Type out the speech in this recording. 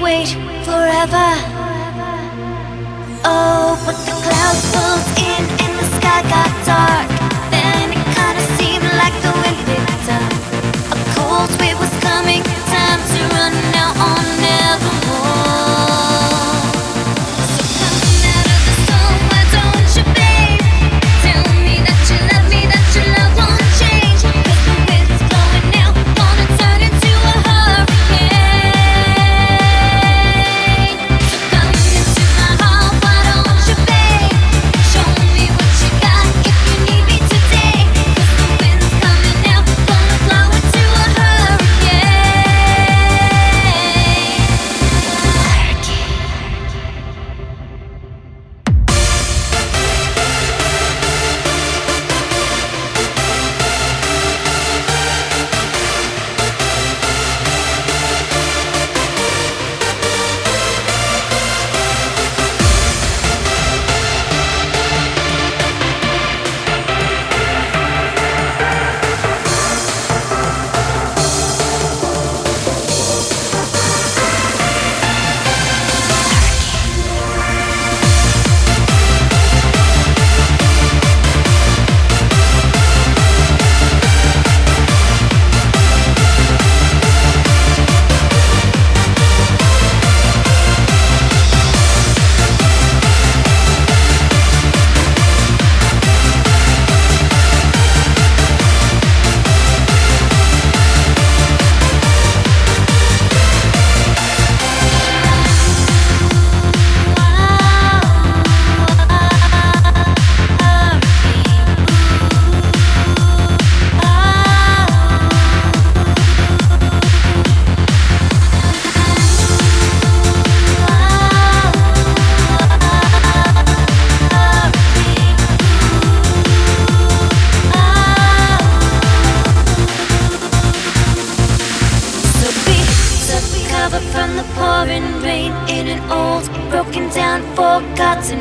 wait forever. Oh, but the clouds pulled in and the sky got dark. Then it kinda seemed like the wind picked up. A cold wave was coming, time to run now on nevermore. So coming out of the storm, why don't you, babe? Tell me that you love me, that your love won't change. 'Cause the wind's blowing now, wanna turn into a hurricane. So come into my heart, why don't you, babe? Show me what you got if you need me today. 'Cause the wind's coming now, gonna blow into a from the pouring rain in an old, broken down, forgotten